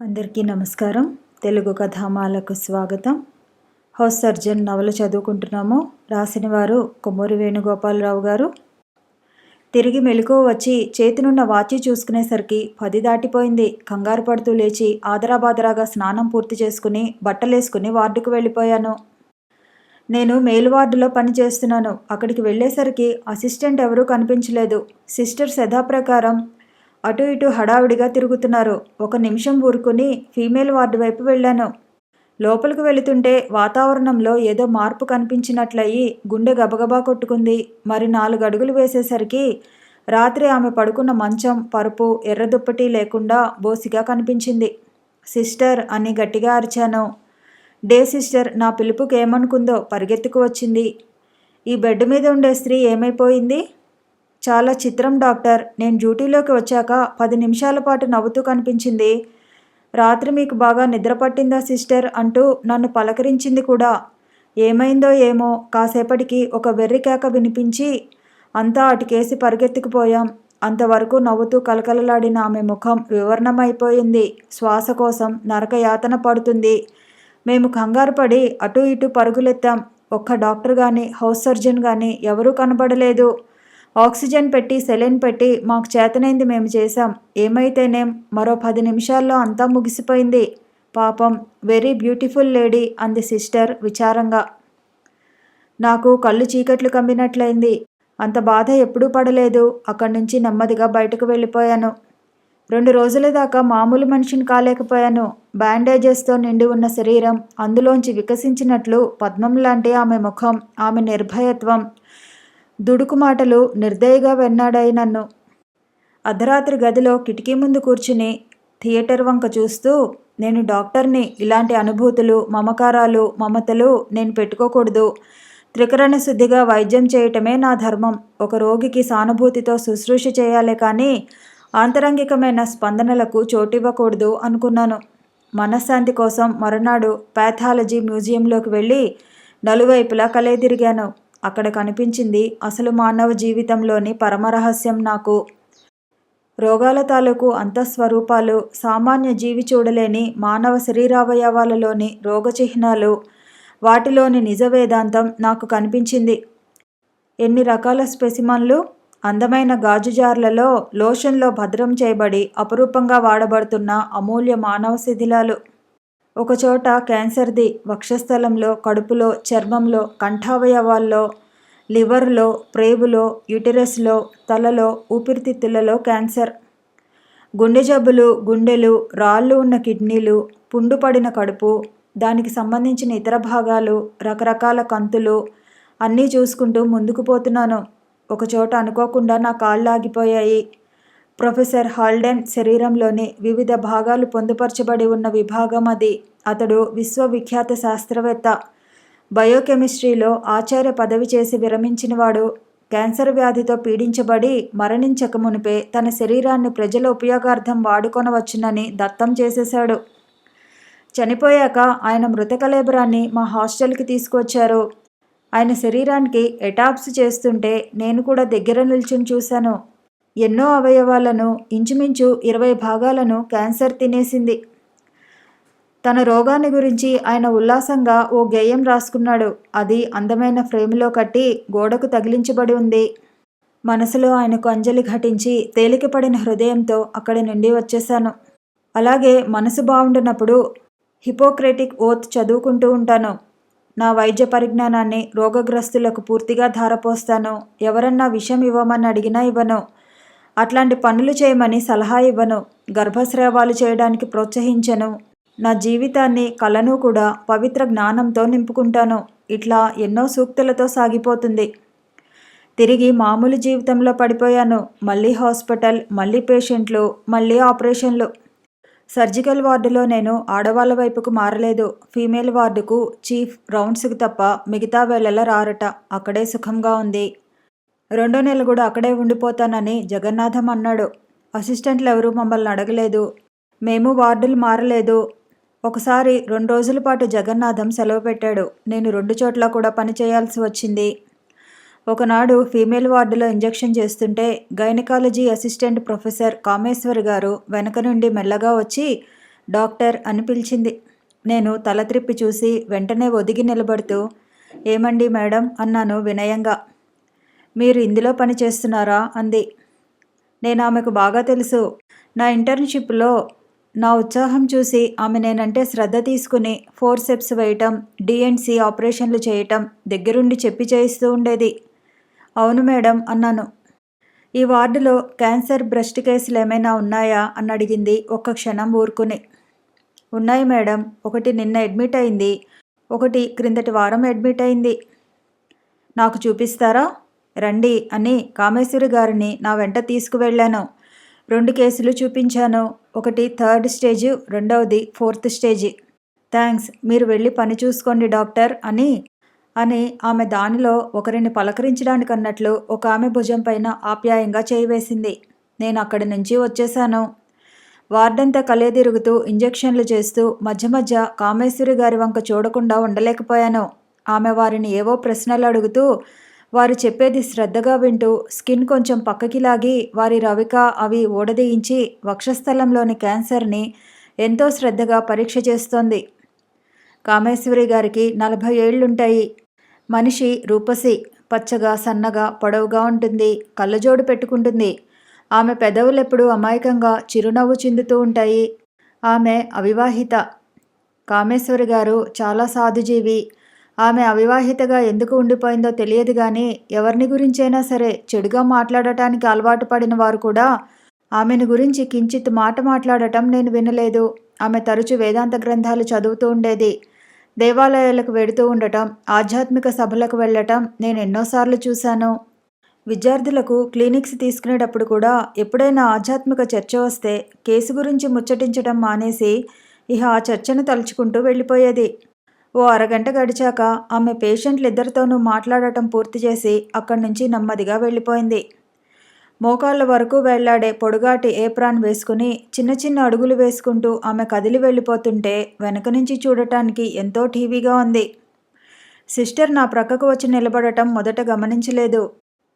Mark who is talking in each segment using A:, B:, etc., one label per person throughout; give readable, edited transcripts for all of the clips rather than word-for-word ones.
A: అందరికీ నమస్కారం. తెలుగు కథామాలకు స్వాగతం. హౌస్ సర్జన్ నవల చదువుకుంటున్నాము. రాసిన వారు కొమ్మూరి వేణుగోపాలరావు గారు. తిరిగి మెలకువ వచ్చి చేతినున్న వాచి చూసుకునేసరికి 10 దాటిపోయింది. కంగారు పడుతూ లేచి ఆదరాబాదరాగా స్నానం పూర్తి చేసుకుని బట్టలేసుకుని వార్డుకు వెళ్ళిపోయాను. నేను మేలు వార్డులో పని చేస్తున్నాను. అక్కడికి వెళ్ళేసరికి అసిస్టెంట్ ఎవరూ కనిపించలేదు. సిస్టర్స్ యథాప్రకారం అటు ఇటు హడావిడిగా తిరుగుతున్నారు. ఒక నిమిషం ఊరుకుని ఫీమేల్ వార్డు వైపు వెళ్ళాను. లోపలికి వెళుతుంటే వాతావరణంలో ఏదో మార్పు కనిపించినట్లయి గుండె గబగబా కొట్టుకుంది. మరి 4 అడుగులు వేసేసరికి రాత్రి ఆమె పడుకున్న మంచం, పరుపు, ఎర్ర దుప్పటి లేకుండా బోసిగా కనిపించింది. సిస్టర్ అని గట్టిగా అరిచాను. డే సిస్టర్ నా పిలుపుకి ఏమనుకుందో పరిగెత్తుకు వచ్చింది. ఈ బెడ్ మీద ఉండే స్త్రీ ఏమైపోయింది? చాలా చిత్రం డాక్టర్. నేను డ్యూటీలోకి వచ్చాక 10 నిమిషాల పాటు నవ్వుతూ కనిపించింది. రాత్రి మీకు బాగా నిద్ర పట్టిందా సిస్టర్ అంటూ నన్ను పలకరించింది కూడా. ఏమైందో ఏమో కాసేపటికి ఒక వెర్రి కేక వినిపించి అంతా అటుకేసి పరిగెత్తుకుపోయాం. అంతవరకు నవ్వుతూ కలకలలాడిన ఆమె ముఖం వివర్ణమైపోయింది. శ్వాస కోసం నరకయాతన పడుతుంది. మేము కంగారు పడి అటు ఇటు పరుగులెత్తాం. ఒక్క డాక్టర్ కానీ హౌస్ సర్జన్ కానీ ఎవరూ కనబడలేదు. ఆక్సిజన్ పెట్టి సెలైన్ పెట్టి మాకు చేతనైంది మేము చేశాం. ఏమైతేనేం మరో 10 నిమిషాల్లో అంతా ముగిసిపోయింది. పాపం వెరీ బ్యూటిఫుల్ లేడీ అంది సిస్టర్ విచారంగా. నాకు కళ్ళు చీకట్లు కమ్మినట్లయింది. అంత బాధ ఎప్పుడూ పడలేదు. అక్కడి నుంచి నెమ్మదిగా బయటకు వెళ్ళిపోయాను. 2 రోజుల దాకా మామూలు మనిషిని కాలేకపోయాను. బ్యాండేజెస్తో నిండి ఉన్న శరీరం, అందులోంచి వికసించినట్లు పద్మం లాంటి ఆమె ముఖం, ఆమె నిర్భయత్వం, దుడుకు మాటలు నిర్దయగా వెన్నాడాయి నన్ను. అర్ధరాత్రి గదిలో కిటికీ ముందు కూర్చుని థియేటర్ వంక చూస్తూ, నేను డాక్టర్ని, ఇలాంటి అనుభూతులు, మమకారాలు, మమతలు నేను పెట్టుకోకూడదు. త్రికరణ శుద్ధిగా వైద్యం చేయటమే నా ధర్మం. ఒక రోగికి సానుభూతితో శుశ్రూష చేయాలే కానీ ఆంతరంగికమైన స్పందనలకు చోటివ్వకూడదు అనుకున్నాను. మనశ్శాంతి కోసం మరునాడు పాథాలజీ మ్యూజియంలోకి వెళ్ళి నలువైపులా కలయిదిరిగాను. అక్కడ కనిపించింది అసలు మానవ జీవితంలోని పరమరహస్యం నాకు. రోగాల తాలూకు అంతఃస్వరూపాలు, సామాన్య జీవి చూడలేని మానవ శరీరావయవాలలోని రోగ చిహ్నాలు, వాటిలోని నిజ వేదాంతం నాకు కనిపించింది. ఎన్ని రకాల స్పెసిమన్లు! అందమైన గాజు జార్లలో లోషన్లో భద్రం చేయబడి అపురూపంగా వాడబడుతున్న అమూల్య మానవ శిథిలాలు. ఒకచోట క్యాన్సర్ది, వక్షస్థలంలో, కడుపులో, చర్మంలో, కంఠావయవాల్లో, లివర్లో, ప్రేవులో, యుటెరస్లో, తలలో, ఊపిరితిత్తులలో క్యాన్సర్. గుండె జబ్బులు, గుండెలు, రాళ్ళు ఉన్న కిడ్నీలు, పుండు పడిన కడుపు, దానికి సంబంధించిన ఇతర భాగాలు, రకరకాల కంతులు అన్నీ చూసుకుంటూ ముందుకు పోతున్నాను. ఒకచోట అనుకోకుండా నా కాళ్ళు ఆగిపోయాయి. ప్రొఫెసర్ హాల్డెన్ శరీరంలోని వివిధ భాగాలు పొందుపరచబడి ఉన్న విభాగం అది. అతడు విశ్వవిఖ్యాత శాస్త్రవేత్త. బయోకెమిస్ట్రీలో ఆచార్య పదవి చేసి విరమించినవాడు. క్యాన్సర్ వ్యాధితో పీడించబడి మరణించక మునిపే తన శరీరాన్ని ప్రజల ఉపయోగార్థం వాడుకొనవచ్చునని దత్తం చేసేశాడు. చనిపోయాక ఆయన మృతకళేబరాన్ని మా హాస్టల్కి తీసుకొచ్చారు. ఆయన శరీరానికి ఎటాప్సీ చేస్తుంటే నేను కూడా దగ్గర నిల్చుని చూశాను. ఎన్నో అవయవాలను, ఇంచుమించు 20 భాగాలను క్యాన్సర్ తినేసింది. తన రోగాన్ని గురించి ఆయన ఉల్లాసంగా ఓ గేయం రాసుకున్నాడు. అది అందమైన ఫ్రేములో కట్టి గోడకు తగిలించబడి ఉంది. మనసులో ఆయనకు అంజలి ఘటించి తేలికపడిన హృదయంతో అక్కడి నుండి వచ్చేశాను. అలాగే మనసు బాగుండినప్పుడు హిపోక్రటిక్ ఓత్ చదువుకుంటూ ఉంటాను. నా వైద్య పరిజ్ఞానాన్ని రోగగ్రస్తులకు పూర్తిగా ధారపోస్తాను. ఎవరన్నా విషం ఇవ్వమని అడిగినా ఇవ్వను. అట్లాంటి పనులు చేయమని సలహా ఇవ్వను. గర్భస్రావాలు చేయడానికి ప్రోత్సహించను. నా జీవితాన్ని, కళను కూడా పవిత్ర జ్ఞానంతో నింపుకుంటాను. ఇట్లా ఎన్నో సూక్తులతో సాగిపోతుంది. తిరిగి మామూలు జీవితంలో పడిపోయాను. మళ్ళీ హాస్పిటల్, మళ్ళీ పేషెంట్లు, మళ్ళీ ఆపరేషన్లు. సర్జికల్ వార్డులో నేను ఆడవాళ్ళ వైపుకు మారలేదు. ఫీమేల్ వార్డుకు చీఫ్ రౌండ్స్కి తప్ప మిగతా వేళలా రారట. అక్కడే సుఖంగా ఉంది. 2వ నెల కూడా అక్కడే ఉండిపోతానని జగన్నాథం అన్నాడు. అసిస్టెంట్లు ఎవరూ మమ్మల్ని అడగలేదు. మేము వార్డులు మారలేదు. ఒకసారి 2 రోజుల పాటు జగన్నాథం సెలవు పెట్టాడు. నేను 2 చోట్ల కూడా పని చేయాల్సి వచ్చింది. ఒకనాడు ఫీమేల్ వార్డులో ఇంజెక్షన్ చేస్తుంటే గైనకాలజీ అసిస్టెంట్ ప్రొఫెసర్ కామేశ్వర్ గారు వెనక నుండి మెల్లగా వచ్చి డాక్టర్ అని పిలిచింది. నేను తల త్రిప్పి చూసి వెంటనే ఒదిగి నిలబడుతూ, ఏమండి మేడం అన్నాను వినయంగా. మీరు ఇందులో పని చేస్తున్నారా అంది. నేను ఆమెకు బాగా తెలుసు. నా ఇంటర్న్షిప్లో నా ఉత్సాహం చూసి ఆమె నేనంటే శ్రద్ధ తీసుకుని ఫోర్సెప్స్ వేయటం, డిఎన్సి ఆపరేషన్లు చేయటం దగ్గరుండి చెప్పి చేయిస్తూ ఉండేది. అవును మేడం అన్నాను. ఈ వార్డులో క్యాన్సర్ బ్రెస్ట్ కేసులు ఏమైనా ఉన్నాయా అని అడిగింది ఒక్క క్షణం ఊరుకుని. ఉన్నాయి మేడం. ఒకటి నిన్న అడ్మిట్ అయింది, ఒకటి క్రిందటి వారం అడ్మిట్ అయింది. నాకు చూపిస్తారా? రండి అని కామేశ్వరి గారిని నా వెంట తీసుకువెళ్ళాను. 2 కేసులు చూపించాను. ఒకటి 3rd స్టేజ్, రెండవది 4th స్టేజి. థ్యాంక్స్, మీరు వెళ్ళి పని చూసుకోండి డాక్టర్ అని ఆమె దానిలో ఒకరిని పలకరించడానికి అన్నట్లు ఒక ఆమె భుజం పైన ఆప్యాయంగా చేయి వేసింది. నేను అక్కడి నుంచి వచ్చేశాను. వార్డంతా కలయదిరుగుతూ ఇంజెక్షన్లు చేస్తూ మధ్య మధ్య కామేశ్వరి గారి వంక చూడకుండా ఉండలేకపోయాను. ఆమె వారిని ఏవో ప్రశ్నలు అడుగుతూ వారు చెప్పేది శ్రద్ధగా వింటూ స్కిన్ కొంచెం పక్కకి లాగి వారి రవిక అవి ఊడదీయించి వక్షస్థలంలోని క్యాన్సర్ని ఎంతో శ్రద్ధగా పరీక్ష చేస్తోంది. కామేశ్వరి గారికి 40 ఏళ్లుంటాయి. మనిషి రూపసి, పచ్చగా సన్నగా పొడవుగా ఉంటుంది. కళ్ళజోడు పెట్టుకుంటుంది. ఆమె పెదవులెప్పుడూ అమాయకంగా చిరునవ్వు చిందుతూ ఉంటాయి. ఆమె అవివాహిత. కామేశ్వరి గారు చాలా సాధుజీవి. ఆమె అవివాహితగా ఎందుకు ఉండిపోయిందో తెలియదు కానీ ఎవరిని గురించైనా సరే చెడుగా మాట్లాడటానికి అలవాటు పడిన వారు కూడా ఆమెను గురించి కించిత్ మాట మాట్లాడటం నేను వినలేదు. ఆమె తరచు వేదాంత గ్రంథాలు చదువుతూ ఉండేది. దేవాలయాలకు వెడుతూ ఉండటం, ఆధ్యాత్మిక సభలకు వెళ్ళటం నేను ఎన్నోసార్లు చూశాను. విద్యార్థులకు క్లినిక్స్ తీసుకునేటప్పుడు కూడా ఎప్పుడైనా ఆధ్యాత్మిక చర్చ వస్తే కేసు గురించి ముచ్చటించడం మానేసి ఇహ ఆ చర్చను తలుచుకుంటూ వెళ్ళిపోయేది. ఓ అరగంట గడిచాక ఆమె పేషెంట్లిద్దరితోనూ మాట్లాడటం పూర్తి చేసి అక్కడి నుంచి నెమ్మదిగా వెళ్ళిపోయింది. మోకాళ్ళ వరకు వెళ్లాడే పొడుగాటి ఏప్రాన్ వేసుకుని చిన్న చిన్న అడుగులు వేసుకుంటూ ఆమె కదిలి వెళ్ళిపోతుంటే వెనక నుంచి చూడటానికి ఎంతో టీవీగా ఉంది. సిస్టర్ నా ప్రక్కకు వచ్చి నిలబడటం మొదట గమనించలేదు.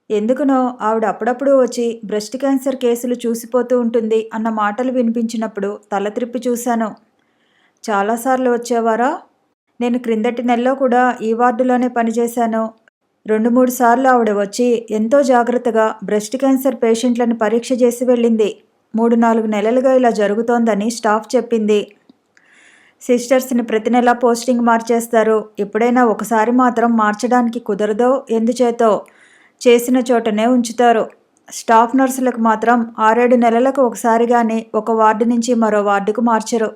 A: ఎందుకునో ఆవిడ అప్పుడప్పుడు వచ్చి బ్రెస్ట్ క్యాన్సర్ కేసులు చూసిపోతూ ఉంటుంది అన్న మాటలు వినిపించినప్పుడు తల త్రిప్పి చూశాను. చాలాసార్లు వచ్చేవారా? నేను క్రిందటి నెలలో కూడా ఈ వార్డులోనే పనిచేశాను. 2-3 సార్లు ఆవిడ వచ్చి ఎంతో జాగ్రత్తగా బ్రెస్ట్ క్యాన్సర్ పేషెంట్లను పరీక్ష చేసి వెళ్ళింది. 3-4 నెలలుగా ఇలా జరుగుతోందని స్టాఫ్ చెప్పింది. సిస్టర్స్ని ప్రతి నెలా పోస్టింగ్ మార్చేస్తారు. ఎప్పుడైనా ఒకసారి మాత్రం మార్చడానికి కుదరదో ఎందుచేతో చేసిన చోటనే ఉంచుతారు. స్టాఫ్ నర్సులకు మాత్రం 6-7 నెలలకు ఒకసారి కానీ ఒక వార్డు నుంచి మరో వార్డుకు మార్చరు.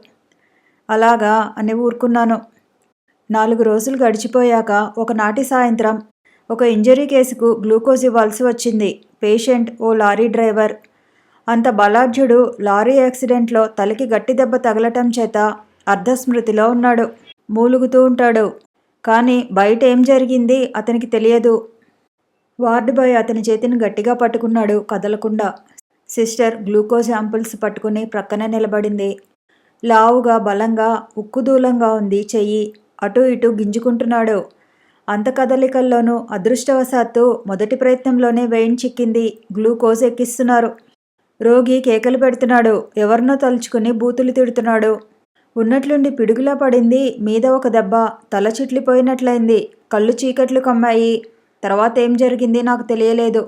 A: అలాగా అని ఊరుకున్నాను. 4 రోజులు గడిచిపోయాక ఒకనాటి సాయంత్రం ఒక ఇంజరీ కేసుకు గ్లూకోజ్ ఇవ్వాల్సి వచ్చింది. పేషెంట్ ఓ లారీ డ్రైవర్. అంత బలాఢ్యుడు లారీ యాక్సిడెంట్లో తలకి గట్టి దెబ్బ తగలటం చేత అర్ధస్మృతిలో ఉన్నాడు. మూలుగుతూ ఉంటాడు. కానీ బయట ఏం జరిగింది అతనికి తెలియదు. వార్డు బాయ్ అతని చేతిని గట్టిగా పట్టుకున్నాడు కదలకుండా. సిస్టర్ గ్లూకోజ్ యాంపుల్స్ పట్టుకుని ప్రక్కనే నిలబడింది. లావుగా బలంగా ఉక్కుదూలంగా ఉంది చెయ్యి. అటూ ఇటూ గింజుకుంటున్నాడు. అంత కదలికల్లోనూ అదృష్టవశాత్తు మొదటి ప్రయత్నంలోనే వెయిన్ చిక్కింది. గ్లూకోజ్ ఎక్కిస్తున్నారు. రోగి కేకలు పెడుతున్నాడు. ఎవరినో తలుచుకుని బూతులు తిడుతున్నాడు. ఉన్నట్లుండి పిడుగులా పడింది మీద ఒక దెబ్బ. తల చిట్లిపోయినట్లయింది. కళ్ళు చీకట్లు కమ్మాయి. తర్వాత ఏం జరిగింది నాకు తెలియలేదు.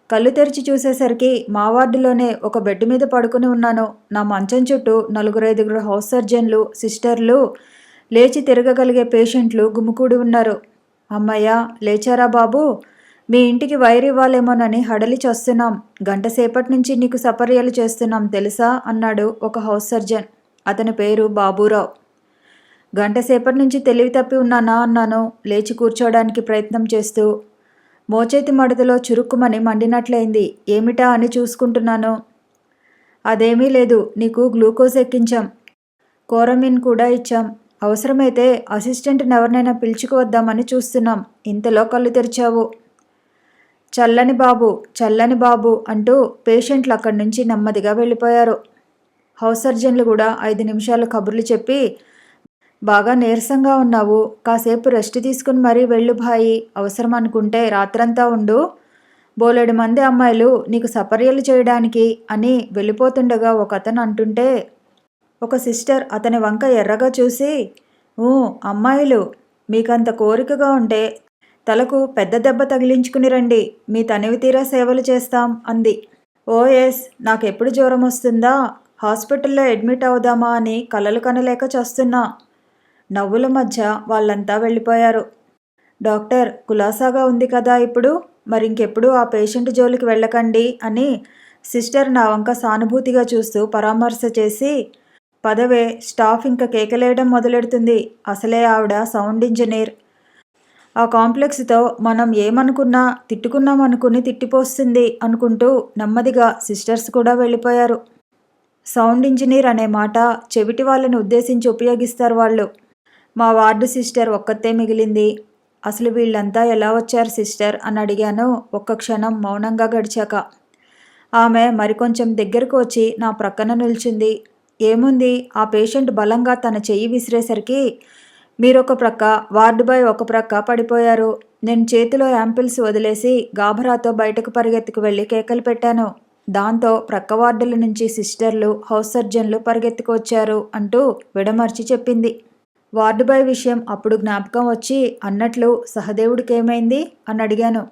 A: కళ్ళు తెరిచి చూసేసరికి మా వార్డులోనే ఒక బెడ్ మీద పడుకుని ఉన్నాను. నా మంచం చుట్టూ 4-5 హౌస్ సర్జన్లు, సిస్టర్లు, లేచి తిరగగలిగే పేషెంట్లు గుమికూడి ఉన్నారు. అమ్మయ్య, లేచారా బాబు? మీ ఇంటికి వైర్ ఇవ్వాలేమోనని హడలి చస్తున్నాం. 1 గంట సేపటి నుంచి నీకు సపర్యలు చేస్తున్నాం తెలుసా అన్నాడు ఒక హౌస్ సర్జన్. అతని పేరు బాబూరావు. 1 గంట సేపటి నుంచి తెలివి తప్పి ఉన్నానా అన్నాను లేచి కూర్చోవడానికి ప్రయత్నం చేస్తూ. మోచేతి మడతలో చురుక్కుమని మండినట్లయింది. ఏమిటా అని చూసుకుంటున్నాను. అదేమీ లేదు, నీకు గ్లూకోజ్ ఎక్కించాం, కోరమిన్ కూడా ఇచ్చాం. అవసరమైతే అసిస్టెంట్ని ఎవరినైనా పిలుచుకువద్దామని చూస్తున్నాం. ఇంతలో కళ్ళు తెరిచావు. చల్లని బాబు, చల్లని బాబు అంటూ పేషెంట్లు అక్కడి నుంచి నెమ్మదిగా వెళ్ళిపోయారు. హౌస్ సర్జన్లు కూడా 5 నిమిషాలు కబుర్లు చెప్పి, బాగా నీరసంగా ఉన్నావు, కాసేపు రెస్ట్ తీసుకుని మరీ వెళ్ళు భాయి, అవసరం అనుకుంటే రాత్రంతా ఉండు, బోలెడు మంది అమ్మాయిలు నీకు సపర్యలు చేయడానికి అని వెళ్ళిపోతుండగా ఒక అతను అంటుంటే, ఒక సిస్టర్ అతని వంక ఎర్రగా చూసి, ఊ అమ్మాయిలు, మీకంత కోరికగా ఉంటే తలకు పెద్ద దెబ్బ తగిలించుకుని రండి, మీ తనివి తీరా సేవలు చేస్తాం అంది. ఓఎస్, నాకెప్పుడు జ్వరం వస్తుందా, హాస్పిటల్లో అడ్మిట్ అవుదామా అని కలలు కనలేక చస్తున్నా. నవ్వుల మధ్య వాళ్ళంతా వెళ్ళిపోయారు. డాక్టర్, కులాసాగా ఉంది కదా ఇప్పుడు, మరింకెప్పుడు ఆ పేషెంట్ జోలికి వెళ్ళకండి అని సిస్టర్ నా వంక సానుభూతిగా చూస్తూ పరామర్శ చేసి, పదవే, స్టాఫ్ ఇంకా కేకలేయడం మొదలెడుతుంది. అసలే ఆవిడ సౌండ్ ఇంజనీర్. ఆ కాంప్లెక్స్తో మనం ఏమనుకున్నా తిట్టుకున్నామనుకుని తిట్టిపోస్తుంది అనుకుంటూ నెమ్మదిగా సిస్టర్స్ కూడా వెళ్ళిపోయారు. సౌండ్ ఇంజనీర్ అనే మాట చెవిటి వాళ్ళని ఉద్దేశించి ఉపయోగిస్తారు వాళ్ళు. మా వార్డు సిస్టర్ ఒక్కతే మిగిలింది. అసలు వీళ్ళంతా ఎలా వచ్చారు సిస్టర్ అని అడిగాను ఒక్క క్షణం మౌనంగా గడిచాక. ఆమె మరికొంచెం దగ్గరకు వచ్చి నా ప్రక్కన నిల్చుంది. ఏముంది, ఆ పేషెంట్ బలంగా తన చెయ్యి విసిరేసరికి మీరొక ప్రక్క, వార్డు బాయ్ ఒక ప్రక్క పడిపోయారు. నేను చేతిలో యాంపిల్స్ వదిలేసి గాభరాతో బయటకు పరిగెత్తుకు వెళ్ళి కేకలు పెట్టాను. దాంతో ప్రక్క వార్డుల నుంచి సిస్టర్లు, హౌస్ సర్జన్లు పరిగెత్తుకు వచ్చారు అంటూ విడమర్చి చెప్పింది. వార్డు బాయ్ విషయం అప్పుడు జ్ఞాపకం వచ్చి, అన్నట్లు సహదేవుడికేమైంది అని అడిగాను.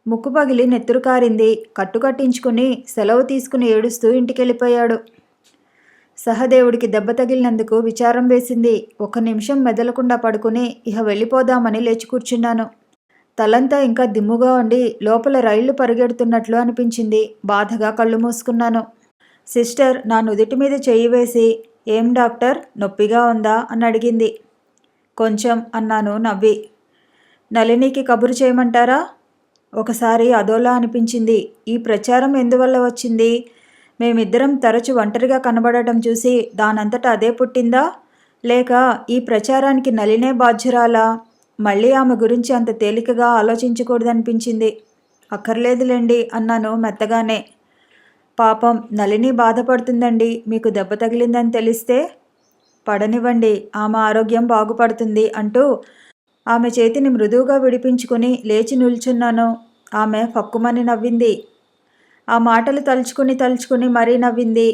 A: ముక్కు పగిలి నెత్తురు కారింది. కట్టుకట్టించుకుని సెలవు తీసుకుని ఏడుస్తూ ఇంటికెళ్ళిపోయాడు. సహదేవుడికి దెబ్బ తగిలినందుకు విచారం వేసింది. 1 నిమిషం మెదలకుండా పడుకుని ఇహ వెళ్ళిపోదామని లేచి కూర్చున్నాను. తలంతా ఇంకా దిమ్ముగా ఉండి లోపల రైళ్లు పరిగెడుతున్నట్లు అనిపించింది. బాధగా కళ్ళు మూసుకున్నాను. సిస్టర్ నా నుదిటి మీద చెయ్యి వేసి, ఏం డాక్టర్, నొప్పిగా ఉందా అని అడిగింది. కొంచెం అన్నాను నవ్వి. నళినికి కబురు చేయమంటారా? ఒకసారి అదోలా అనిపించింది. ఈ ప్రచారం ఎందువల్ల వచ్చింది? మేమిద్దరం తరచు ఒంటరిగా కనబడటం చూసి దానంతట అదే పుట్టిందా, లేక ఈ ప్రచారానికి నళినే బాధ్యురాలా? మళ్ళీ ఆమె గురించి అంత తేలికగా ఆలోచించకూడదనిపించింది. అక్కర్లేదులేండి అన్నాను మెత్తగానే. పాపం నళిని బాధపడుతుందండి, మీకు దెబ్బ తగిలిందని తెలిస్తే. పడనివ్వండి, ఆమె ఆరోగ్యం బాగుపడుతుంది అంటూ ఆమె చేతిని మృదువుగా విడిపించుకుని లేచి నిల్చున్నాను. ఆమె ఫక్కుమని నవ్వింది. ఆ మాటలు తలుచుకుని మరీ నవ్వింది.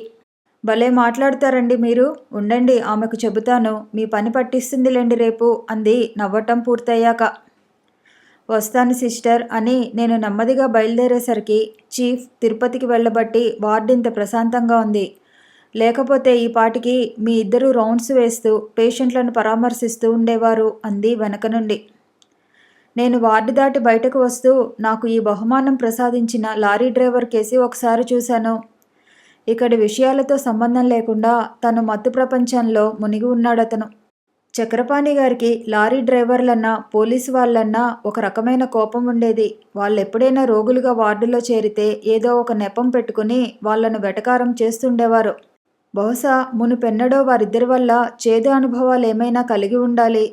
A: భలే మాట్లాడతారండి మీరు, ఉండండి ఆమెకు చెబుతాను, మీ పని పట్టిస్తుందిలేండి రేపు అంది నవ్వటం పూర్తయ్యాక. వస్తాను సిస్టర్ అని నేను నెమ్మదిగా బయలుదేరేసరికి చీఫ్ తిరుపతికి వెళ్ళబట్టి వార్డు ఇంత ప్రశాంతంగా ఉంది. లేకపోతే ఈ పాటికి మీ ఇద్దరు రౌండ్స్ వేస్తూ పేషెంట్లను పరామర్శిస్తూ ఉండేవారు అంది వెనక నుండి. నేను వార్డు దాటి బయటకు వస్తూ నాకు ఈ బహుమానం ప్రసాదించిన లారీ డ్రైవర్ కేసి ఒకసారి చూశాను. ఇక్కడి విషయాలతో సంబంధం లేకుండా తను మత్తు ప్రపంచంలో మునిగి ఉన్నాడతను. చక్రపాణి గారికి లారీ డ్రైవర్లన్నా పోలీసు వాళ్ళన్నా ఒక రకమైన కోపం ఉండేది. వాళ్ళెప్పుడైనా రోగులుగా వార్డులో చేరితే ఏదో ఒక నెపం పెట్టుకుని వాళ్లను వెటకారం చేస్తుండేవారు. బహుశా మునుపెన్నడో వారిద్దరి వల్ల చేదు అనుభవాలు ఏమైనా కలిగి ఉండాలి.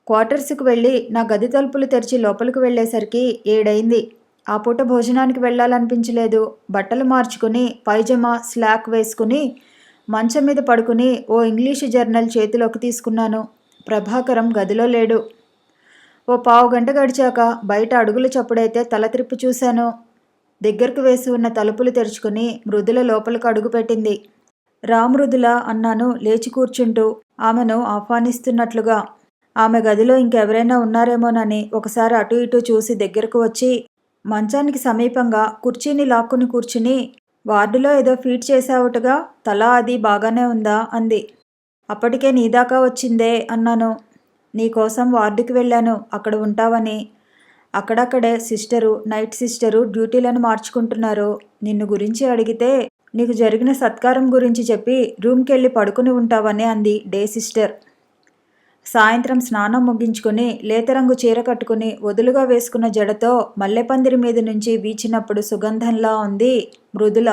A: క్వార్టర్స్కి వెళ్ళి నా గది తలుపులు తెరిచి లోపలికి వెళ్ళేసరికి 7 అయింది. ఆ పూట భోజనానికి వెళ్ళాలనిపించలేదు. బట్టలు మార్చుకుని పైజమా స్లాక్ వేసుకుని మంచం మీద పడుకుని ఓ ఇంగ్లీషు జర్నల్ చేతిలోకి తీసుకున్నాను. ప్రభాకరం గదిలో లేడు. ఓ పావుగంట గడిచాక బయట అడుగుల చప్పుడైతే తల త్రిప్పి చూశాను. దగ్గరకు వేసి ఉన్న తలుపులు తెరుచుకుని మృదుల లోపలికి అడుగుపెట్టింది. రా మృదుల అన్నాను లేచి కూర్చుంటూ ఆమెను ఆహ్వానిస్తున్నట్లుగా. ఆమె గదిలో ఇంకెవరైనా ఉన్నారేమోనని ఒకసారి అటు ఇటు చూసి దగ్గరకు వచ్చి మంచానికి సమీపంగా కుర్చీని లాక్కుని కూర్చుని, వార్డులో ఏదో ఫీట్ చేసావుటగా, తల అది బాగానే ఉందా అంది. అప్పటికే నీదాకా వచ్చిందే అన్నాను. నీకోసం వార్డుకి వెళ్ళాను, అక్కడ ఉంటావని. అక్కడక్కడే సిస్టరు, నైట్ సిస్టరు డ్యూటీలను మార్చుకుంటున్నారు. నిన్ను గురించి అడిగితే నీకు జరిగిన సత్కారం గురించి చెప్పి రూమ్కెళ్ళి పడుకుని ఉంటావని అంది డే సిస్టర్. సాయంత్రం స్నానం ముగించుకుని లేతరంగు చీర కట్టుకుని వదులుగా వేసుకున్న జడతో మల్లెపందిరి మీద నుంచి వీచినప్పుడు సుగంధంలా ఉంది మృదుల.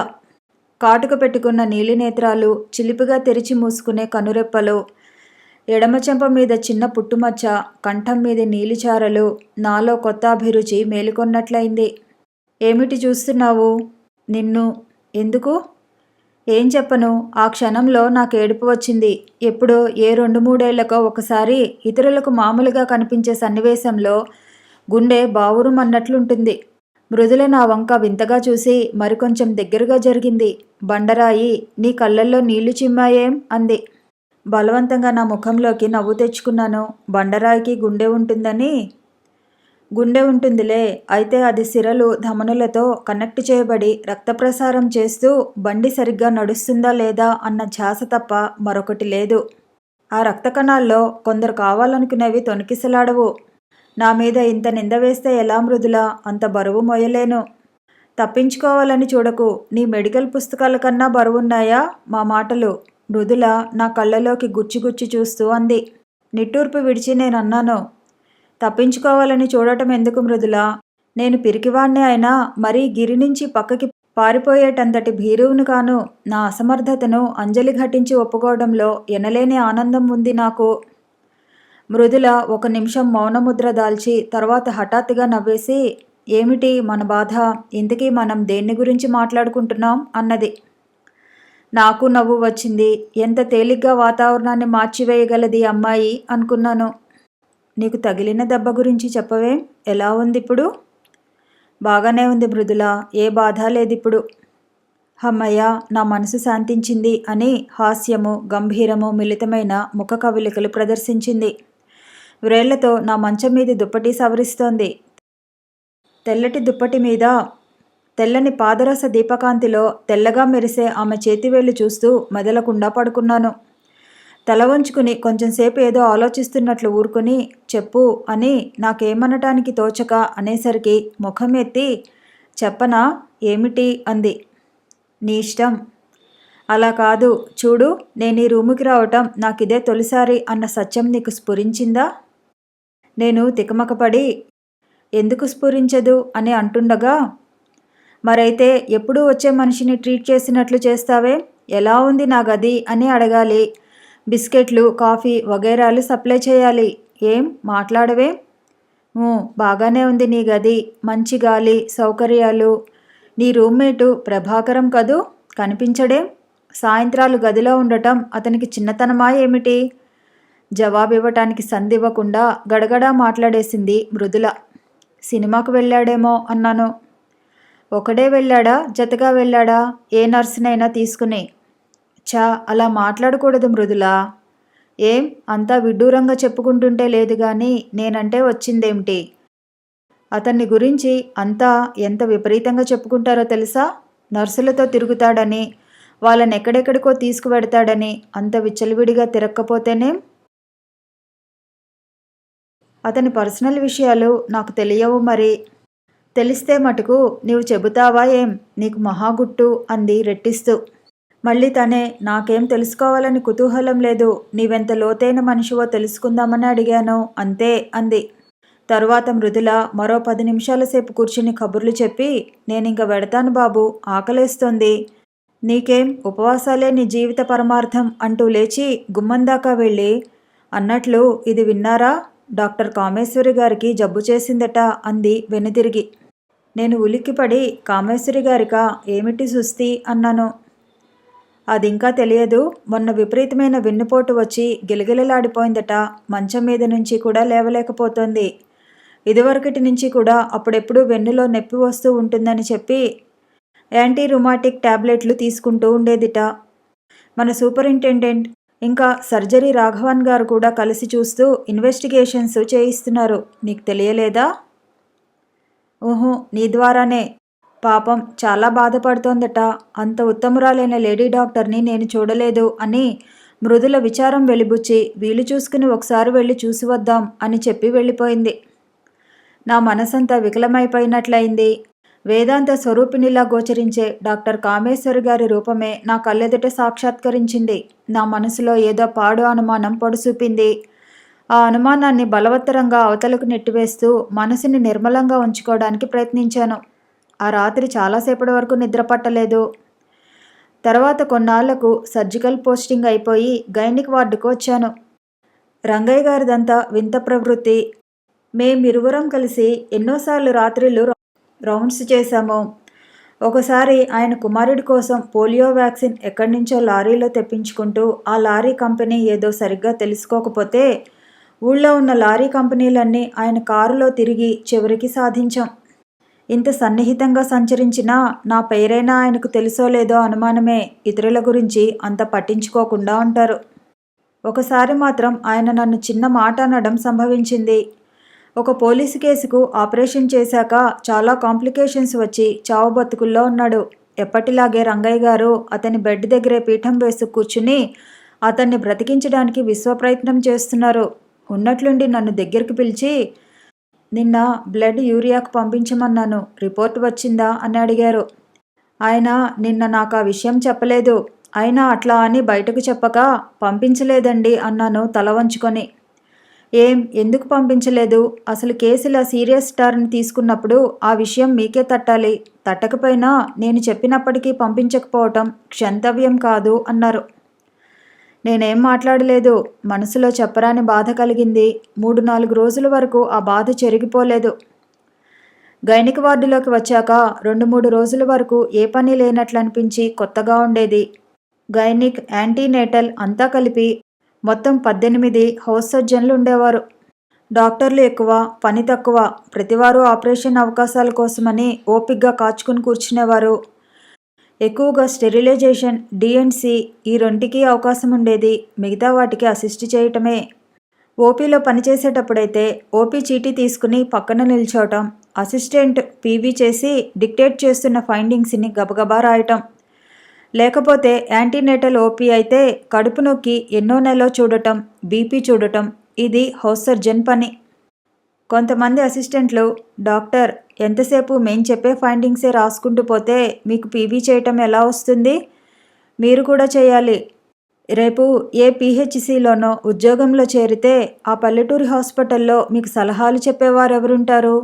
A: కాటుక పెట్టుకున్న నీలినేత్రాలు, చిలిపిగా తెరిచి మూసుకునే కనురెప్పలు, ఎడమచెంప మీద చిన్న పుట్టుమచ్చ, కంఠం మీద నీలిచారలు నాలో కొత్త అభిరుచి మేలుకొన్నట్లయింది. ఏమిటి చూస్తున్నావు? నిన్ను. ఎందుకు? ఏం చెప్పను. ఆ క్షణంలో నాకు ఏడుపు వచ్చింది. ఎప్పుడో ఏ 2-3 ఏళ్లకో ఒకసారి ఇతరులకు మామూలుగా కనిపించే సన్నివేశంలో గుండె బావురుమన్నట్లుంటుంది. మృదుల నా వంక వింతగా చూసి మరికొంచెం దగ్గరగా జరిగింది. బండరాయి, నీ కళ్ళల్లో నీళ్లు చిమ్మాయేం అంది. బలవంతంగా నా ముఖంలోకి నవ్వు తెచ్చుకున్నాను. బండరాయికి గుండె ఉంటుందిలే. అయితే అది సిరలు ధమనులతో కనెక్ట్ చేయబడి రక్తప్రసారం చేస్తూ బండి సరిగ్గా నడుస్తుందా లేదా అన్న ధ్యాస తప్ప మరొకటి లేదు. ఆ రక్త కణాల్లో కొందరు కావాలనుకునేవి తొణికిసలాడవు. నా మీద ఇంత నింద వేస్తే ఎలా మృదుల? అంత బరువు మోయలేను. తప్పించుకోవాలని చూడకు. నీ మెడికల్ పుస్తకాల కన్నా బరువున్నాయా మా మాటలు? మృదుల నా కళ్ళలోకి గుచ్చి చూస్తూ అంది. నిట్టూర్పు విడిచి నేనన్నాను, తప్పించుకోవాలని చూడటం ఎందుకు మృదుల? నేను పిరికివాణ్ణే అయినా మరీ గిరి నుంచి పక్కకి పారిపోయేటంతటి భీరువును కాను. నా అసమర్థతను అంజలి ఘటించి ఒప్పుకోవడంలో ఎనలేని ఆనందం ఉంది నాకు. మృదుల ఒక నిమిషం మౌనముద్ర దాల్చి తర్వాత హఠాత్తుగా నవ్వేసి, ఏమిటి మన బాధ? ఇంతకీ మనం దేన్ని గురించి మాట్లాడుకుంటున్నాం అన్నది. నాకు నవ్వు వచ్చింది. ఎంత తేలిగ్గా వాతావరణాన్ని మార్చివేయగలది అమ్మాయి అనుకున్నాను. నీకు తగిలిన దెబ్బ గురించి చెప్పవేం? ఎలా ఉంది ఇప్పుడు? బాగానే ఉంది మృదుల, ఏ బాధ లేదిప్పుడు. హమ్మయ్య, నా మనసు శాంతించింది అని హాస్యము గంభీరము మిళితమైన ముఖ కవలికలు ప్రదర్శించింది. వ్రేళ్లతో నా మంచం మీది దుప్పటి సవరిస్తోంది. తెల్లటి దుప్పటి మీద తెల్లని పాదరస దీపకాంతిలో తెల్లగా మెరిసే ఆమె చేతివేళ్లు చూస్తూ మెదలకుండా పడుకున్నాను. తల వంచుకుని కొంచెంసేపు ఏదో ఆలోచిస్తున్నట్లు ఊరుకుని, చెప్పు అని నాకేమనటానికి తోచక అనేసరికి ముఖం ఎత్తి, చెప్పనా? ఏమిటి అంది. నీ ఇష్టం. అలా కాదు, చూడు, నేను ఈ రూముకి రావటం నాకిదే తొలిసారి అన్న సత్యం నీకు స్ఫురించిందా? నేను తికమకపడి, ఎందుకు స్ఫురించదు అని అంటుండగా, మరైతే ఎప్పుడూ వచ్చే మనిషిని ట్రీట్ చేసినట్లు చేస్తావే? ఎలా ఉంది నా గది అని అడగాలి. బిస్కెట్లు, కాఫీ వగైరాలు సప్లై చేయాలి. ఏం మాట్లాడవే? బాగానే ఉంది నీ గది. మంచి గాలి, సౌకర్యాలు. నీ రూమ్మేటు ప్రభాకరం కదూ? కనిపించడేం? సాయంత్రాలు గదిలో ఉండటం అతనికి చిన్నతనమా ఏమిటి? జవాబివ్వటానికి సందివ్వకుండా గడగడా మాట్లాడేసింది మృదుల. సినిమాకు వెళ్ళాడేమో అన్నాను. ఒకడే వెళ్ళాడా, జతగా వెళ్ళాడా? ఏ నర్సునైనా తీసుకుని. అలా మాట్లాడకూడదు మృదుల. ఏం అంతా విడ్డూరంగా చెప్పుకుంటుంటే లేదు గాని నేనంటే వచ్చిందేమిటి? అతన్ని గురించి అంతా ఎంత విపరీతంగా చెప్పుకుంటారో తెలుసా? నర్సులతో తిరుగుతాడని, వాళ్ళని ఎక్కడెక్కడికో తీసుకువెడతాడని అంత విచ్చలవిడిగా తిరక్కపోతేనేం? అతని పర్సనల్ విషయాలు నాకు తెలియవు మరి. తెలిస్తే మటుకు నీవు చెబుతావా ఏం? నీకు మహాగుట్టు అంది రెట్టిస్తూ. మళ్ళీ తనే, నాకేం తెలుసుకోవాలని కుతూహలం లేదు, నీవెంత లోతైన మనిషివో తెలుసుకుందామని అడిగాను అంతే అంది. తరువాత మృదుల మరో 10 నిమిషాల సేపు కూర్చుని కబుర్లు చెప్పి, నేనింక వెడతాను బాబు, ఆకలేస్తోంది. నీకేం ఉపవాసాలే నీ జీవిత పరమార్థం అంటూ లేచి గుమ్మందాకా వెళ్ళి, అన్నట్లు ఇది విన్నారా? డాక్టర్ కామేశ్వరి గారికి జబ్బు చేసిందట అంది వెనుదిరిగి. నేను ఉలిక్కిపడి, కామేశ్వరి గారికా? ఏమిటి సుస్థి అన్నాను. అదింకా తెలియదు. మొన్న విపరీతమైన వెన్నుపోటు వచ్చి గిలగిలలాడిపోయిందట. మంచం మీద నుంచి కూడా లేవలేకపోతోంది. ఇదివరకటి నుంచి కూడా అప్పుడెప్పుడు వెన్నులో నొప్పి వస్తూ ఉంటుందని చెప్పి యాంటీ రుమాటిక్ టాబ్లెట్లు తీసుకుంటూ ఉండేదిట. మన సూపరింటెండెంట్ ఇంకా సర్జరీ రాఘవన్ గారు కూడా కలిసి చూస్తూ ఇన్వెస్టిగేషన్స్ చేయిస్తున్నారు. నీకు తెలియలేదా? నీ ద్వారానే. పాపం చాలా బాధపడుతోందట. అంత ఉత్తమురాలైన లేడీ డాక్టర్ని నేను చూడలేదు అని మృదుల విచారం వెలిబుచ్చి, వీలు చూసుకుని ఒకసారి వెళ్ళి చూసి వద్దాం అని చెప్పి వెళ్ళిపోయింది. నా మనసంతా వికలమైపోయినట్లయింది. వేదాంత స్వరూపిణిలా గోచరించే డాక్టర్ కామేశ్వరి గారి రూపమే నా కళ్ళెదుట సాక్షాత్కరించింది. నా మనసులో ఏదో పాడు అనుమానం పొడుసూపింది. ఆ అనుమానాన్ని బలవత్తరంగా అవతలకు నెట్టివేస్తూ మనసుని నిర్మలంగా ఉంచుకోవడానికి ప్రయత్నించాను. ఆ రాత్రి చాలాసేపటి వరకు నిద్ర పట్టలేదు. తర్వాత కొన్నాళ్లకు సర్జికల్ పోస్టింగ్ అయిపోయి గైనిక్ వార్డుకు వచ్చాను. రంగయ్య గారిదంతా వింత ప్రవృత్తి. మేమిరువురం కలిసి ఎన్నోసార్లు రాత్రిళ్ళు రౌండ్స్ చేశాము. ఒకసారి ఆయన కుమారుడి కోసం పోలియో వ్యాక్సిన్ ఎక్కడి నుంచో లారీలో తెప్పించుకుంటూ ఆ లారీ కంపెనీ ఏదో సరిగ్గా తెలుసుకోకపోతే ఊళ్ళో ఉన్న లారీ కంపెనీలన్నీ ఆయన కారులో తిరిగి చివరికి సాధించాం. ఇంత సన్నిహితంగా సంచరించినా నా పేరైనా ఆయనకు తెలుసో లేదో అనుమానమే. ఇతరుల గురించి అంత పట్టించుకోకుండా ఉంటారు. ఒకసారి మాత్రం ఆయన నన్ను చిన్న మాట అనడం సంభవించింది. ఒక పోలీసు కేసుకు ఆపరేషన్ చేశాక చాలా కాంప్లికేషన్స్ వచ్చి చావు బతుకుల్లో ఉన్నాడు. ఎప్పటిలాగే రంగయ్య గారు అతని బెడ్ దగ్గరే పీఠం వేసి కూర్చుని అతన్ని బ్రతికించడానికి విశ్వప్రయత్నం చేస్తున్నారు. ఉన్నట్లుండి నన్ను దగ్గరికి పిలిచి, నిన్న బ్లడ్ యూరియాకు పంపించమన్నాను, రిపోర్ట్ వచ్చిందా అని అడిగారు. ఆయన నిన్న నాకు ఆ విషయం చెప్పలేదు. అయినా అట్లా అని బయటకు చెప్పక, పంపించలేదండి అన్నాను తల వంచుకొని. ఎందుకు పంపించలేదు? అసలు కేసు ఇలా సీరియస్ టర్న్ తీసుకున్నప్పుడు ఆ విషయం మీకే తట్టాలి. తట్టకపోయినా నేను చెప్పినప్పటికీ పంపించకపోవటం క్షంతవ్యం కాదు అన్నారు. నేనేం మాట్లాడలేదు. మనసులో చెప్పరాని బాధ కలిగింది. 3-4 రోజుల వరకు ఆ బాధ చెరిగిపోలేదు. గైనిక్ వార్డులోకి వచ్చాక 2-3 రోజుల వరకు ఏ పని లేనట్లు అనిపించి కొత్తగా ఉండేది. గైనిక్, యాంటీనేటల్ అంతా కలిపి మొత్తం 18 హౌస్ సర్జన్లు ఉండేవారు. డాక్టర్లు ఎక్కువ, పని తక్కువ. ప్రతివారు ఆపరేషన్ అవకాశాల కోసమని ఓపిగ్గా కాచుకుని కూర్చునేవారు. ఎక్కువగా స్టెరిలైజేషన్, డిఎన్సి ఈ రెంటికి అవకాశం ఉండేది. మిగతా వాటికి అసిస్ట్ చేయటమే. ఓపీలో పనిచేసేటప్పుడైతే ఓపీ చీటీ తీసుకుని పక్కన నిల్చోవటం, అసిస్టెంట్ పీవీ చేసి డిక్టేట్ చేస్తున్న ఫైండింగ్స్ని గబగబా రాయటం. లేకపోతే యాంటీనేటల్ ఓపీ అయితే కడుపు నొక్కి ఎన్నో నెలలో చూడటం, బీపీ చూడటం. ఇది హౌస్ సర్జన్ పని. కొంతమంది అసిస్టెంట్లు, డాక్టర్ ఎంతసేపు మేం చెప్పే ఫైండింగ్సే రాసుకుంటూ పోతే మీకు పీవీ చేయటం ఎలా వస్తుంది? మీరు కూడా చేయాలి. రేపు ఏ పీహెచ్సిలోనో ఉద్యోగంలో చేరితే ఆ పల్లెటూరి హాస్పిటల్లో మీకు సలహాలు చెప్పేవారు ఎవరుంటారు?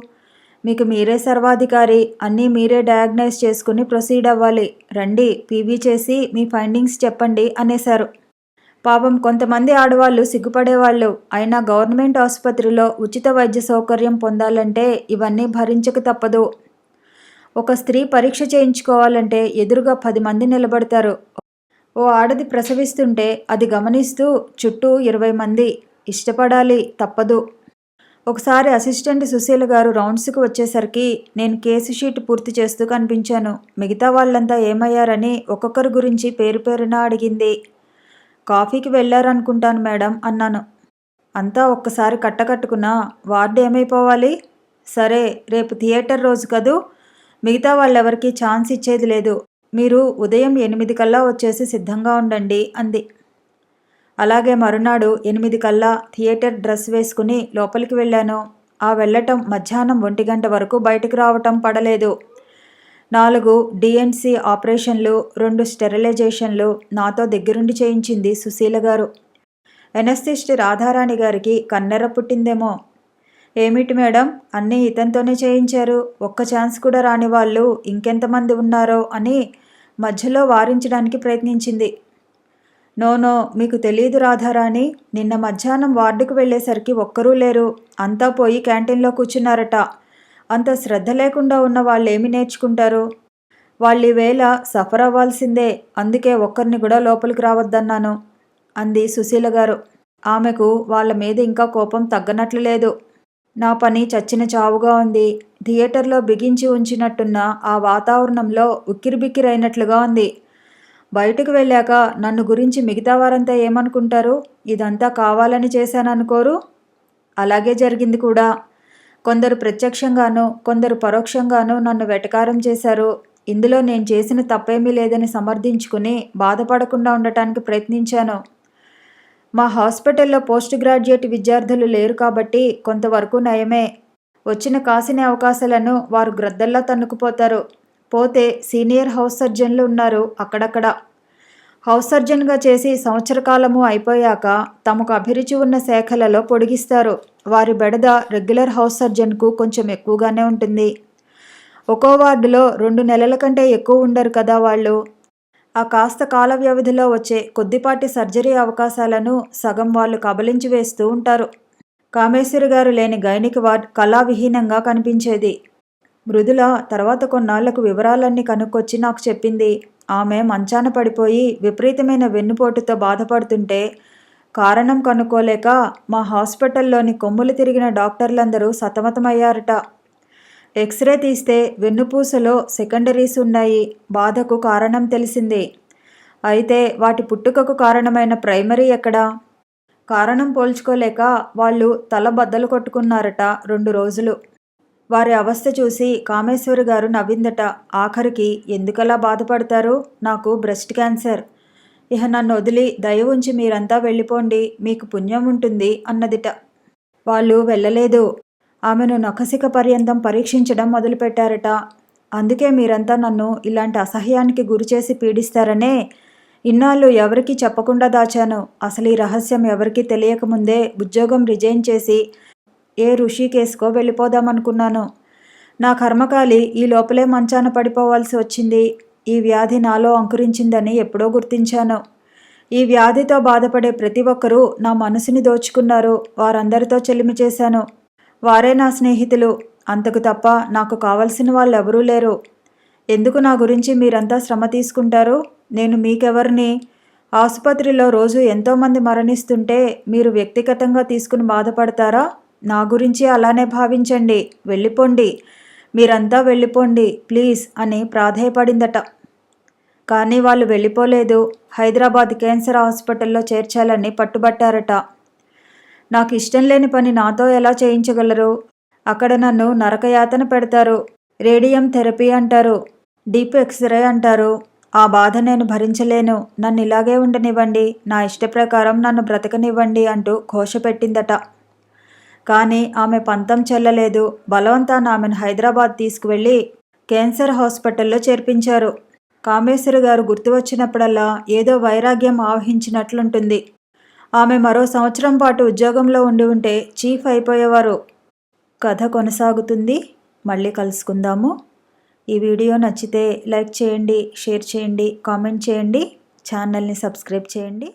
A: మీకు మీరే సర్వాధికారి. అన్నీ మీరే డయాగ్నైజ్ చేసుకుని ప్రొసీడ్ అవ్వాలి. రండి, పీవీ చేసి మీ ఫైండింగ్స్ చెప్పండి అనేశారు. పాపం కొంతమంది ఆడవాళ్ళు సిగ్గుపడేవాళ్ళు. అయినా గవర్నమెంట్ ఆసుపత్రిలో ఉచిత వైద్య సౌకర్యం పొందాలంటే ఇవన్నీ భరించక తప్పదు. ఒక స్త్రీ పరీక్ష చేయించుకోవాలంటే ఎదురుగా 10 మంది నిలబడతారు. ఓ ఆడది ప్రసవిస్తుంటే అది గమనిస్తూ చుట్టూ 20 మంది. ఇష్టపడాలి, తప్పదు. ఒకసారి అసిస్టెంట్ సుశీల గారు రౌండ్స్కి వచ్చేసరికి నేను కేసు షీట్ పూర్తి చేస్తూ కనిపించాను. మిగతా వాళ్ళంతా ఏమయ్యారని ఒక్కొక్కరి గురించి పేరు పేరున అడిగింది. కాఫీకి వెళ్ళారనుకుంటాను మేడం అన్నాను. అంతా ఒక్కసారి కట్టకట్టుకున్నా. వార్డు ఏమైపోవాలి? సరే, రేపు థియేటర్ రోజు కదూ, మిగతా వాళ్ళెవరికీ ఛాన్స్ ఇచ్చేది లేదు. మీరు ఉదయం 8 కల్లా వచ్చేసి సిద్ధంగా ఉండండి అంది. అలాగే మరునాడు 8 కల్లా థియేటర్ డ్రెస్ వేసుకుని లోపలికి వెళ్ళాను. ఆ వెళ్ళటం మధ్యాహ్నం 1 గంట వరకు బయటకు రావటం పడలేదు. 4 డిఎన్సి ఆపరేషన్లు, 2 స్టెరిలైజేషన్లు నాతో దగ్గరుండి చేయించింది సుశీల గారు. ఎనస్థిస్ట్ రాధారాణి గారికి కన్నెర పుట్టిందేమో. ఏమిటి మేడం, అన్నీ ఇతనితోనే చేయించారు, ఒక్క ఛాన్స్ కూడా రాని వాళ్ళు ఇంకెంతమంది ఉన్నారో అని మధ్యలో వారించడానికి ప్రయత్నించింది. నో, మీకు తెలియదు రాధారాణి. నిన్న మధ్యాహ్నం వార్డుకు వెళ్ళేసరికి ఒక్కరూ లేరు. అంతా పోయి క్యాంటీన్లో కూర్చున్నారట. అంత శ్రద్ధ లేకుండా ఉన్న వాళ్ళు ఏమి నేర్చుకుంటారు? వాళ్ళు ఈవేళ సఫర్ అవ్వాల్సిందే. అందుకే ఒక్కరిని కూడా లోపలికి రావద్దన్నాను అంది సుశీల గారు. ఆమెకు వాళ్ళ మీద ఇంకా కోపం తగ్గనట్లు లేదు. నా పని చచ్చిన చావుగా ఉంది. థియేటర్లో బిగించి ఉంచినట్టున్న ఆ వాతావరణంలో ఉక్కిరిబిక్కిరైనట్లుగా ఉంది. బయటకు వెళ్ళాక నన్ను గురించి మిగతా వారంతా ఏమనుకుంటారు? ఇదంతా కావాలని చేశాననుకోరు? అలాగే జరిగింది కూడా. కొందరు ప్రత్యక్షంగానూ కొందరు పరోక్షంగానూ నన్ను వెటకారం చేశారు. ఇందులో నేను చేసిన తప్పేమీ లేదని సమర్థించుకుని బాధపడకుండా ఉండటానికి ప్రయత్నించాను. మా హాస్పిటల్లో పోస్ట్ గ్రాడ్యుయేట్ విద్యార్థులు లేరు కాబట్టి కొంతవరకు నయమే. వచ్చిన కాసిన అవకాశాలను వారు గ్రద్దల్లా తన్నుకుపోతారు. పోతే సీనియర్ హౌస్ సర్జన్లు ఉన్నారు అక్కడక్కడ. హౌస్ సర్జన్గా చేసి సంవత్సర కాలము అయిపోయాక తమకు అభిరుచి ఉన్న శాఖలలో పొడిగిస్తారు. వారి బెడద రెగ్యులర్ హౌస్ సర్జన్కు కొంచెం ఎక్కువగానే ఉంటుంది. ఒక్కో వార్డులో 2 నెలల కంటే ఎక్కువ ఉండరు కదా వాళ్ళు. ఆ కాస్త కాల వ్యవధిలో వచ్చే కొద్దిపాటి సర్జరీ అవకాశాలను సగం వాళ్ళు కబలించి వేస్తూ ఉంటారు. కామేశ్వరి గారు లేని గైనిక్ వార్డ్ కళావిహీనంగా కనిపించేది. మృదుల తర్వాత కొన్నాళ్లకు వివరాలన్నీ కనుక్కొచ్చి నాకు చెప్పింది. ఆమె మంచాన పడిపోయి విపరీతమైన వెన్నుపోటుతో బాధపడుతుంటే కారణం కనుక్కోలేక మా హాస్పిటల్లోని కొమ్ములు తిరిగిన డాక్టర్లందరూ సతమతమయ్యారట. ఎక్స్రే తీస్తే వెన్నుపూసలో సెకండరీస్ ఉన్నాయి. బాధకు కారణం తెలిసింది. అయితే వాటి పుట్టుకకు కారణమైన ప్రైమరీ ఎక్కడా? కారణం పోల్చుకోలేక వాళ్ళు తల బద్దలు కొట్టుకున్నారట 2 రోజులు. వారి అవస్థ చూసి కామేశ్వరి గారు నవ్విందట. ఆఖరికి ఎందుకలా బాధపడతారు? నాకు బ్రెస్ట్ క్యాన్సర్. ఇహ నన్ను వదిలి దయ ఉంచి మీరంతా వెళ్ళిపోండి, మీకు పుణ్యం ఉంటుంది అన్నదిట. వాళ్ళు వెళ్ళలేదు. ఆమెను నఖశిఖ పర్యంతం పరీక్షించడం మొదలుపెట్టారట. అందుకే మీరంతా నన్ను ఇలాంటి అసహ్యానికి గురిచేసి పీడిస్తారనే ఇన్నాళ్ళు ఎవరికీ చెప్పకుండా దాచాను. అసలు ఈ రహస్యం ఎవరికీ తెలియకముందే ఉద్యోగం రిజైన్ చేసి ఏ ఋషికేశ్కో వెళ్ళిపోదామనుకున్నాను. నా కర్మకాలి ఈ లోపలే మంచాన పడిపోవాల్సి వచ్చింది. ఈ వ్యాధి నాలో అంకురించిందని ఎప్పుడో గుర్తించాను. ఈ వ్యాధితో బాధపడే ప్రతి ఒక్కరూ నా మనసుని దోచుకున్నారు. వారందరితో చెలిమి చేశాను. వారే నా స్నేహితులు. అంతకు తప్ప నాకు కావలసిన వాళ్ళు ఎవరూ లేరు. ఎందుకు నా గురించి మీరంతా శ్రమ తీసుకుంటారు? నేను మీకెవరిని? ఆసుపత్రిలో రోజు ఎంతోమంది మరణిస్తుంటే మీరు వ్యక్తిగతంగా తీసుకుని బాధపడతారా? నా గురించి అలానే భావించండి. వెళ్ళిపోండి, మీరంతా వెళ్ళిపోండి ప్లీజ్ అని ప్రాధేయపడిందట. కానీ వాళ్ళు వెళ్ళిపోలేదు. హైదరాబాద్ క్యాన్సర్ హాస్పిటల్లో చేర్చాలని పట్టుబట్టారట. నాకు ఇష్టం లేని పని నాతో ఎలా చేయించగలరు? అక్కడ నన్ను నరకయాతన పెడతారు. రేడియం థెరపీ అంటారు, డీప్ ఎక్స్రే అంటారు. ఆ బాధ నేను భరించలేను. నన్ను ఇలాగే ఉండనివ్వండి, నా ఇష్ట ప్రకారం నన్ను బ్రతకనివ్వండి అంటూ ఘోష పెట్టిందట. కానీ ఆమె పంతం చెల్లలేదు. బలవంతాన ఆమెను హైదరాబాద్ తీసుకువెళ్ళి క్యాన్సర్ హాస్పిటల్లో చేర్పించారు. కామేశ్వరి గారు గుర్తు వచ్చినప్పుడల్లా ఏదో వైరాగ్యం ఆవహించినట్లుంటుంది. ఆమె మరో సంవత్సరం పాటు ఉద్యోగంలో ఉండి చీఫ్ అయిపోయేవారు. కథ కొనసాగుతుంది. మళ్ళీ కలుసుకుందాము. ఈ వీడియో నచ్చితే లైక్ చేయండి, షేర్ చేయండి, కామెంట్ చేయండి, ఛానల్ని సబ్స్క్రైబ్ చేయండి.